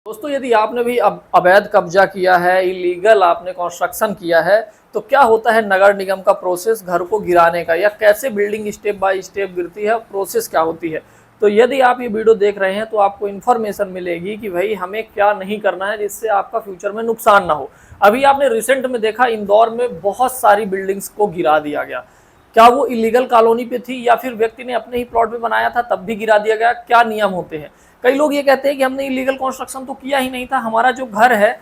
दोस्तों, यदि आपने भी अवैध कब्जा किया है, इलीगल आपने कंस्ट्रक्शन किया है, तो क्या होता है नगर निगम का प्रोसेस घर को गिराने का, या कैसे बिल्डिंग स्टेप बाय स्टेप गिरती है, प्रोसेस क्या होती है। तो यदि आप ये वीडियो देख रहे हैं तो आपको इन्फॉर्मेशन मिलेगी कि भाई हमें क्या नहीं करना है जिससे आपका फ्यूचर में नुकसान ना हो। अभी आपने रिसेंट में देखा, इंदौर में बहुत सारी बिल्डिंग्स को गिरा दिया गया। क्या वो इलीगल कॉलोनी पे थी या फिर व्यक्ति ने अपने ही प्लॉट में बनाया था तब भी गिरा दिया गया? क्या नियम होते हैं? कई लोग ये कहते हैं कि हमने इलीगल कंस्ट्रक्शन तो किया ही नहीं था, हमारा जो घर है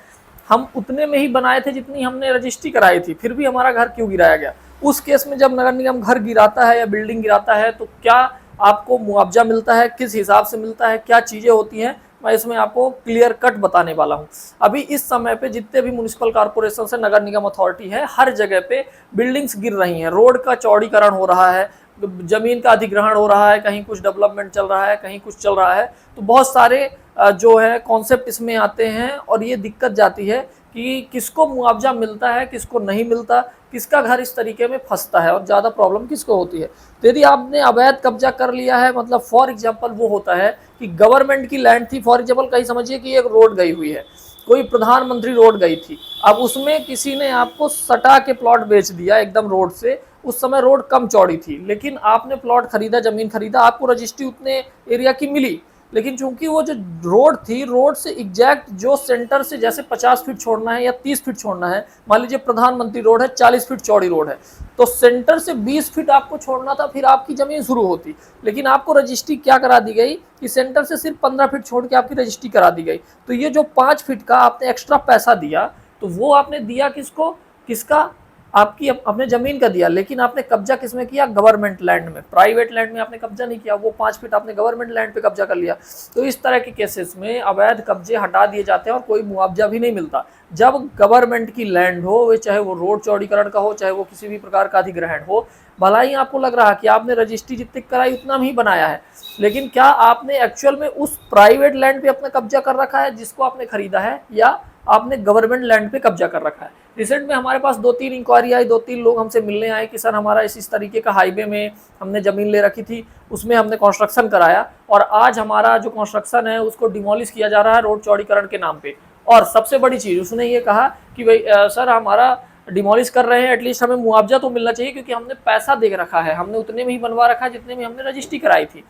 हम उतने में ही बनाए थे जितनी हमने रजिस्ट्री कराई थी, फिर भी हमारा घर क्यों गिराया गया। उस केस में जब नगर निगम घर गिराता है या बिल्डिंग गिराता है तो क्या आपको मुआवजा मिलता है, किस हिसाब से मिलता है, क्या चीज़ें होती हैं, मैं इसमें आपको क्लियर कट बताने वाला हूं। अभी इस समय पे जितने भी म्युनिसिपल कॉर्पोरेशन से नगर निगम अथॉरिटी है, हर जगह पे बिल्डिंग्स गिर रही हैं, रोड का चौड़ीकरण हो रहा है, जमीन का अधिग्रहण हो रहा है, कहीं कुछ डेवलपमेंट चल रहा है, कहीं कुछ चल रहा है। तो बहुत सारे जो है कॉन्सेप्ट इसमें आते हैं और ये दिक्कत जाती है कि किसको मुआवजा मिलता है, किसको नहीं मिलता, किसका घर इस तरीके में फंसता है और ज़्यादा प्रॉब्लम किसको होती है। तो यदि आपने अवैध कब्जा कर लिया है, मतलब फॉर एग्जांपल वो होता है कि गवर्नमेंट की लैंड थी, फॉर एग्जांपल कहीं समझिए कि एक रोड गई हुई है, कोई प्रधानमंत्री रोड गई थी, अब उसमें किसी ने आपको सटा के प्लॉट बेच दिया एकदम रोड से। उस समय रोड कम चौड़ी थी, लेकिन आपने प्लॉट खरीदा, जमीन खरीदा, आपको रजिस्ट्री उतने एरिया की मिली, लेकिन चूंकि वो जो रोड थी, रोड से एग्जैक्ट जो सेंटर से जैसे 50 फीट छोड़ना है या 30 फीट छोड़ना है, मान लीजिए प्रधानमंत्री रोड है, 40 फीट चौड़ी रोड है, तो सेंटर से 20 फीट आपको छोड़ना था, फिर आपकी जमीन शुरू होती। लेकिन आपको रजिस्ट्री क्या करा दी गई कि सेंटर से सिर्फ 15 फीट छोड़ के आपकी रजिस्ट्री करा दी गई। तो ये जो 5 फीट का आपने एक्स्ट्रा पैसा दिया, तो वो आपने दिया किसको, किसका, आपकी अपने जमीन का दिया, लेकिन आपने कब्जा किसमें किया, गवर्नमेंट लैंड में। प्राइवेट लैंड में आपने कब्जा नहीं किया, वो 5 फीट आपने गवर्नमेंट लैंड पे कब्जा कर लिया। तो इस तरह के केसेस में अवैध कब्जे हटा दिए जाते हैं और कोई मुआवजा भी नहीं मिलता। जब गवर्नमेंट की लैंड हो, वे चाहे वो रोड चौड़ीकरण का हो, चाहे वो किसी भी प्रकार का अधिग्रहण हो, भला ही आपको लग रहा है कि आपने रजिस्ट्री जितनी कराई उतना ही बनाया है, लेकिन क्या आपने एक्चुअल में उस प्राइवेट लैंड पे अपना कब्जा कर रखा है जिसको आपने खरीदा है, या आपने गवर्नमेंट लैंड पे कब्जा कर रखा है। रिसेंट में हमारे पास 2-3 इंक्वायरी आई, 2-3 लोग हमसे मिलने आए कि सर हमारा इस तरीके का हाईवे में हमने ज़मीन ले रखी थी, उसमें हमने कंस्ट्रक्शन कराया और आज हमारा जो कंस्ट्रक्शन है उसको डिमोलिश किया जा रहा है रोड चौड़ीकरण के नाम पे। और सबसे बड़ी चीज़ उसने ये कहा कि भाई सर हमारा डिमोलिश कर रहे हैं, एटलीस्ट हमें मुआवजा तो मिलना चाहिए क्योंकि हमने पैसा दे रखा है, हमने उतने में ही बनवा रखा है जितने में हमने रजिस्ट्री कराई थी।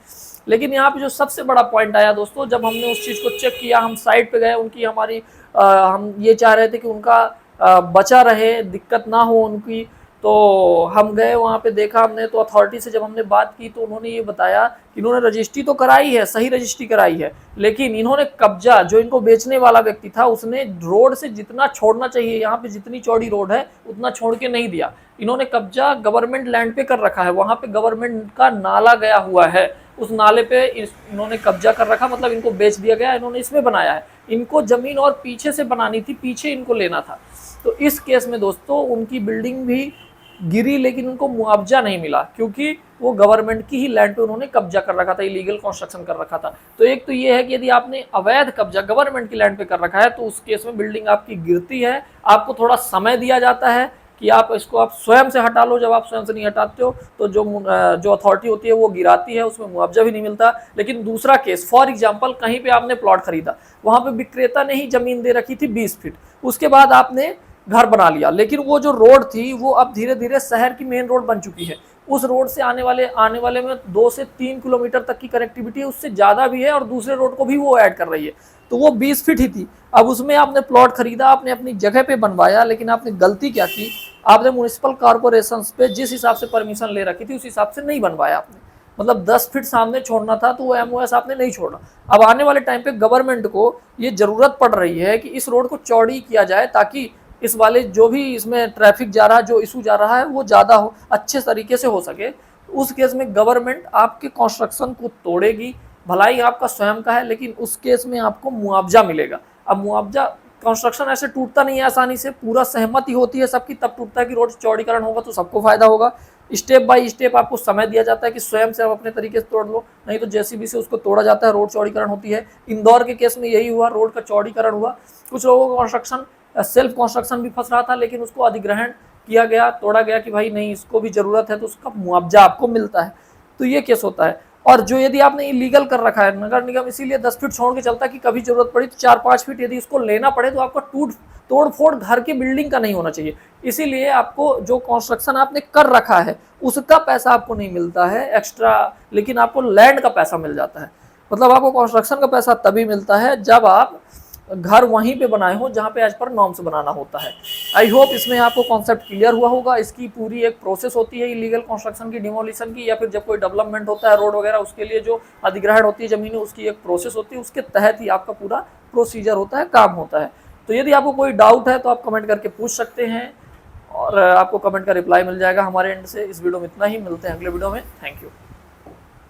लेकिन यहाँ पे जो सबसे बड़ा पॉइंट आया दोस्तों, जब हमने उस चीज़ को चेक किया, हम साइट पे गए, उनकी हमारी हम ये चाह रहे थे कि उनका बचा रहे, दिक्कत ना हो उनकी, तो हम गए वहाँ पे, देखा हमने, तो अथॉरिटी से जब हमने बात की तो उन्होंने ये बताया कि इन्होंने रजिस्ट्री तो कराई है, सही रजिस्ट्री कराई है, लेकिन इन्होंने कब्जा, जो इनको बेचने वाला व्यक्ति था उसने रोड से जितना छोड़ना चाहिए, यहाँ पे जितनी चौड़ी रोड है उतना छोड़ के नहीं दिया। इन्होंने कब्जा गवर्नमेंट लैंड पे कर रखा है, वहाँ पे गवर्नमेंट का नाला गया हुआ है, उस नाले पे इन्होंने कब्जा कर रखा, मतलब इनको बेच दिया गया, इन्होंने इसमें बनाया है। इनको जमीन और पीछे से बनानी थी, पीछे इनको लेना था। तो इस केस में दोस्तों उनकी बिल्डिंग भी गिरी, लेकिन उनको मुआवजा नहीं मिला क्योंकि वो गवर्नमेंट की ही लैंड पे उन्होंने कब्जा कर रखा था, इलीगल कंस्ट्रक्शन कर रखा था। तो एक तो ये है कि यदि आपने अवैध कब्जा गवर्नमेंट की लैंड पे कर रखा है तो उस केस में बिल्डिंग आपकी गिरती है, आपको थोड़ा समय दिया जाता है कि आप इसको आप स्वयं से हटा लो। जब आप स्वयं से नहीं हटाते हो तो जो अथॉरिटी होती है वो गिराती है, उसमें मुआवजा भी नहीं मिलता। लेकिन दूसरा केस, फॉर एग्जांपल कहीं पे आपने प्लॉट खरीदा, वहां पे विक्रेता ने ही जमीन दे रखी थी 20 फीट, उसके बाद आपने घर बना लिया, लेकिन वो जो रोड थी वो अब धीरे धीरे शहर की मेन रोड बन चुकी है। उस रोड से आने वाले में 2 से 3 किलोमीटर तक की कनेक्टिविटी है, उससे ज़्यादा भी है, और दूसरे रोड को भी वो ऐड कर रही है। तो वो 20 फीट ही थी। अब उसमें आपने प्लॉट खरीदा, आपने अपनी जगह पे बनवाया, लेकिन आपने गलती क्या की, आपने म्युनिसिपल कॉर्पोरेशन पे जिस हिसाब से परमिशन ले रखी थी उस हिसाब से नहीं बनवाया आपने। मतलब 10 फीट सामने छोड़ना था तो वो एमओएस आपने नहीं छोड़ा। अब आने वाले टाइम पे गवर्नमेंट को ये जरूरत पड़ रही है कि इस रोड को चौड़ी किया जाए, ताकि इस वाले जो भी इसमें ट्रैफिक जा रहा है, जो इशू जा रहा है, वो ज़्यादा हो, अच्छे तरीके से हो सके। उस केस में गवर्नमेंट आपके कंस्ट्रक्शन को तोड़ेगी, भलाई आपका स्वयं का है, लेकिन उस केस में आपको मुआवजा मिलेगा। अब मुआवजा, कंस्ट्रक्शन ऐसे टूटता नहीं है आसानी से, पूरा सहमति होती है सबकी, तब टूटता है कि रोड चौड़ीकरण होगा तो सबको फायदा होगा। स्टेप बाय स्टेप आपको समय दिया जाता है कि स्वयं से आप अपने तरीके से तोड़ लो, नहीं तो जेसीबी से उसको तोड़ा जाता है, रोड चौड़ीकरण होती है। इंदौर के केस में यही हुआ, रोड का चौड़ीकरण हुआ, कुछ लोगों का कंस्ट्रक्शन सेल्फ कंस्ट्रक्शन भी फंस रहा था, लेकिन उसको अधिग्रहण किया गया, तोड़ा गया कि भाई नहीं, इसको भी ज़रूरत है, तो उसका मुआवजा आपको मिलता है। तो ये केस होता है। और जो यदि आपने इलीगल कर रखा है, नगर निगम इसीलिए 10 फीट छोड़ के चलता है कि कभी जरूरत पड़ी तो 4-5 फीट यदि उसको लेना पड़े तो आपका तोड़ फोड़ घर की बिल्डिंग का नहीं होना चाहिए। इसीलिए आपको जो कंस्ट्रक्शन आपने कर रखा है उसका पैसा आपको नहीं मिलता है एक्स्ट्रा, लेकिन आपको लैंड का पैसा मिल जाता है। मतलब आपको कंस्ट्रक्शन का पैसा तभी मिलता है जब आप घर वहीं पे बनाए हो जहाँ पे एज पर नॉर्म्स बनाना होता है। आई होप इसमें आपको कॉन्सेप्ट क्लियर हुआ होगा। इसकी पूरी एक प्रोसेस होती है इलीगल कंस्ट्रक्शन की, डिमोलिशन की, या फिर जब कोई डेवलपमेंट होता है रोड वगैरह उसके लिए जो अधिग्रहण होती है जमीन, उसकी एक प्रोसेस होती है, उसके तहत ही आपका पूरा प्रोसीजर होता है, काम होता है। तो यदि आपको कोई डाउट है तो आप कमेंट करके पूछ सकते हैं और आपको कमेंट का रिप्लाई मिल जाएगा हमारे एंड से। इस वीडियो में इतना ही, मिलते हैं अगले वीडियो में। Thank you.